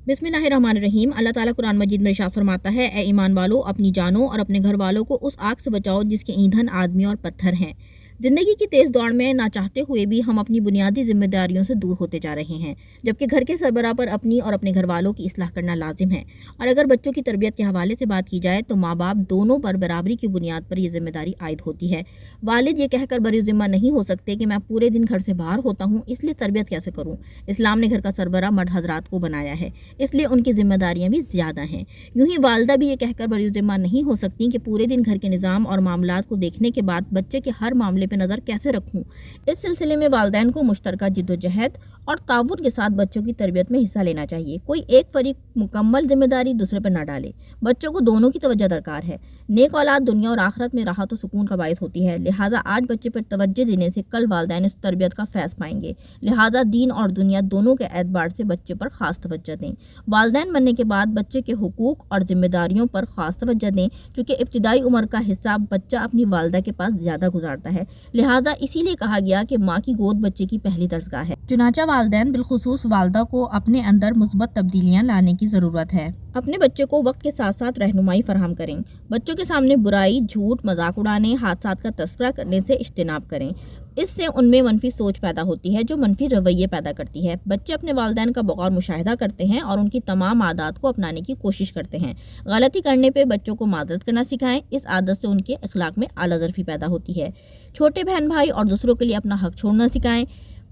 बिस्मिल्लाहिर्रहमानिर्रहीम। अल्लाह ताला कुरान मजीद में इरशाद फरमाता है, ए ईमान वालों, अपनी जानों और अपने घर वालों को उस आग से बचाओ जिसके ईंधन आदमी और पत्थर हैं। ज़िंदगी की तेज़ दौड़ में ना चाहते हुए भी हम अपनी बुनियादी जिम्मेदारियों से दूर होते जा रहे हैं, जबकि घर के सरबराह पर अपनी और अपने घर वालों की इस्लाह करना लाजिम है। और अगर बच्चों की तरबियत के हवाले से बात की जाए तो माँ बाप दोनों पर बराबरी की बुनियाद पर यह जिम्मेदारी आयद होती है। वालिद ये कहकर बरी ज़िम्मा नहीं हो सकते कि मैं पूरे दिन घर से बाहर होता हूँ, इसलिए तरबियत कैसे करूँ। इस्लाम ने घर का सरबराह मर्द हजरात को बनाया है, इसलिए उनकी जिम्मेदारियाँ भी ज़्यादा हैं। यूँ ही वालदा भी ये कहकर बरी ज़िम्मा नहीं हो सकती कि पूरे दिन घर के निज़ाम और मामलात को देखने के बाद बच्चे के हर मामले पर नज़र कैसे रखूँ। इस सिलसिले में वालिदैन को मुश्तरका जिद्दोजहद और ताउन के साथ बच्चों की तरबियत में हिस्सा लेना चाहिए। कोई एक फरीक मुकम्मल जिम्मेदारी दूसरे पर न डाले। बच्चों को दोनों की तवज्जो दरकार है। नेक औलाद दुनिया और आखिरत में राहत और सुकून का बायस होती है। लिहाजा आज बच्चे पर तवज्जो देने से कल वालिदैन इस तरबियत का फैज़ पाएंगे। लिहाजा दीन और दुनिया दोनों के एतबार से बच्चे पर खास तवज्जो दें। वालिदैन बनने के बाद बच्चे के हुकूक और जिम्मेदारियों पर खास तवज्जो दें, क्योंकि इब्तिदाई उम्र का हिस्सा बच्चा अपनी वालिदा के पास ज़्यादा गुजारता है। लिहाजा इसीलिए कहा गया कि माँ की गोद बच्चे की पहली दरगाह है। चुनांचे वालिदैन बिलखुसूस वालिदा को अपने अंदर मुस्बत तब्दीलियाँ लाने की ज़रूरत है। अपने बच्चे को वक्त के साथ साथ रहनुमाई फराहम करें। बच्चों के सामने बुराई, झूठ, मजाक उड़ाने, हादसात का तस्करा करने से इज्तिनाब करें। इससे उनमें मनफी सोच पैदा होती है जो मनफी रवैये पैदा करती है। बच्चे अपने वालिदैन का बगौर मुशाहिदा करते हैं और उनकी तमाम आदत को अपनाने की कोशिश करते हैं। गलती करने पे बच्चों को मादरत करना सिखाएं। इस आदत से उनके अखलाक में आला ज़रफ़ी पैदा होती है। छोटे बहन भाई और दूसरों के लिए अपना हक छोड़ना सिखाएं।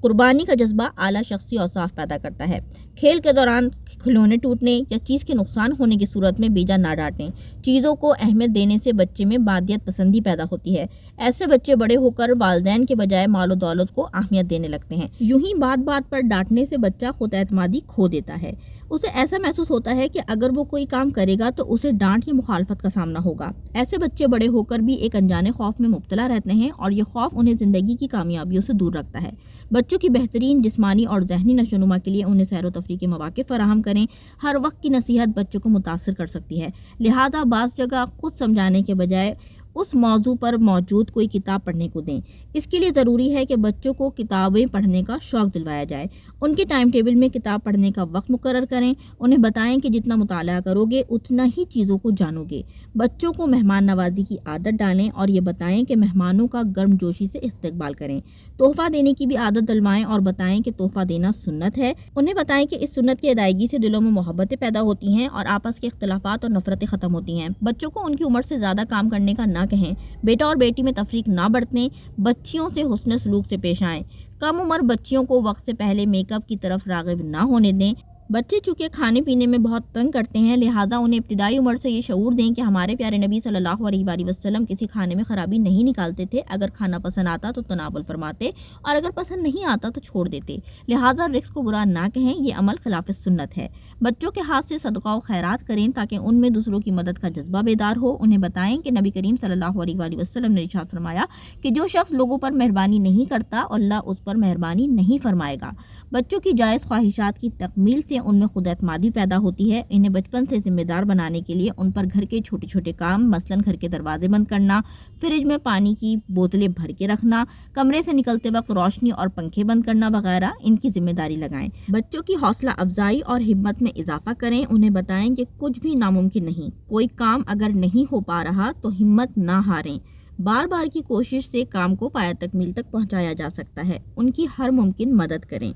कुर्बानी का जज्बा आला शख्सी औसाफ पैदा करता है। खेल के दौरान खिलौने टूटने या चीज़ के नुकसान होने की सूरत में बेजा ना डांटें। चीज़ों को अहमियत देने से बच्चे में बादियत पसंदी पैदा होती है। ऐसे बच्चे बड़े होकर वालिदैन के बजाय मालो दौलत को अहमियत देने लगते हैं। यूं ही बात बात पर डांटने से बच्चा खुद एतमादी खो देता है। उसे ऐसा महसूस होता है कि अगर वो कोई काम करेगा तो उसे डांट या मुखालफत का सामना होगा। ऐसे बच्चे बड़े होकर भी एक अनजाने खौफ में मुब्तला रहते हैं और ये खौफ उन्हें ज़िंदगी की कामयाबियों से दूर रखता है। बच्चों की बेहतरीन जिस्मानी और जहनी नशोनुमा के लिए उन्हें सैर व तफरीह के मौके फराहम करें। हर वक्त की नसीहत बच्चों को मुतासर कर सकती है। लिहाजा बाज़ जगह खुद समझाने के बजाय उस मौजू पर मौजूद कोई किताब पढ़ने को दें। इसके लिए ज़रूरी है कि बच्चों को किताबें पढ़ने का शौक़ दिलवाया जाए। उनके टाइम टेबल में किताब पढ़ने का वक्त मुकर्रर करें। उन्हें बताएं कि जितना मुताला करोगे उतना ही चीज़ों को जानोगे। बच्चों को मेहमान नवाजी की आदत डालें और ये बताएं कि मेहमानों का गर्मजोशी से इस्तकबाल करें। तोहफ़ा देने की भी आदत डलवाएं और बताएं कि तोहफ़ा देना सुन्नत है। उन्हें बताएं कि इस सुन्नत की अदायगी से दिलों में मोहब्बतें पैदा होती हैं और आपस के इख्तिलाफ़ात और नफ़रतें ख़त्म होती हैं। बच्चों को उनकी उम्र से ज़्यादा काम करने का ना कहें। बेटा और बेटी में तफरीक ना बरतें। बच्चियों से हुस्न सलूक से पेश आएँ। कम उम्र बच्चियों को वक्त से पहले मेकअप की तरफ राग़िब ना होने दें। बच्चे चूँकि खाने पीने में बहुत तंग करते हैं, लिहाजा उन्हें इब्तिदाई उम्र से ये शऊर दें कि हमारे प्यारे नबी सल्लल्लाहु अलैहि वसल्लम किसी खाने में ख़राबी नहीं निकालते थे। अगर खाना पसंद आता तो तनावुल फरमाते और अगर पसंद नहीं आता तो छोड़ देते। लिहाजा रिस्क को बुरा ना कहें, ये अमल खिलाफ सुन्नत है। बच्चों के हाथ से सदका व खैरात करें ताकि उनमें दूसरों की मदद का जज्बा बेदार हो। उन्हें बताएं कि नबी करीम सल्लल्लाहु अलैहि वसल्लम ने इरशाद फरमाया कि जो शख्स लोगों पर मेहरबानी नहीं करता, अल्लाह उस पर मेहरबानी नहीं फरमाएगा। बच्चों की जायज़ ख्वाहिशात की तकमील से उनमें खुद एतमादी पैदा होती है। इन्हें बचपन से जिम्मेदार बनाने के लिए उन पर घर के छोटे छोटे काम, मसलन घर के दरवाजे बंद करना, फ्रिज में पानी की बोतलें भर के रखना, कमरे से निकलते वक्त रोशनी और पंखे बंद करना वगैरह इनकी जिम्मेदारी लगाएं। बच्चों की हौसला अफजाई और हिम्मत में इजाफा करें। उन्हें बताएं कि कुछ भी नामुमकिन नहीं। कोई काम अगर नहीं हो पा रहा तो हिम्मत ना हारें। बार बार की कोशिश से काम को पाया तकमील तक पहुंचाया जा सकता है। उनकी हर मुमकिन मदद करें।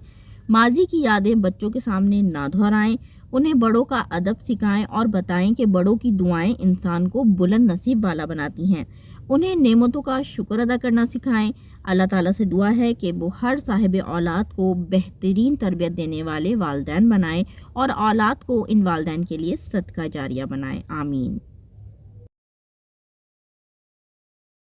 माजी की यादें बच्चों के सामने ना दोहराएं। उन्हें बड़ों का अदब सिखाएं और बताएं कि बड़ों की दुआएं इंसान को बुलंद नसीब वाला बनाती हैं। उन्हें नेमतों का शुक्र अदा करना सिखाएं। अल्लाह ताला से दुआ है कि वो हर साहिब औलाद को बेहतरीन तरबियत देने वाले वालिदैन बनाएं और औलाद को इन वालिदैन के लिए सदका जारिया बनाएं। आमीन।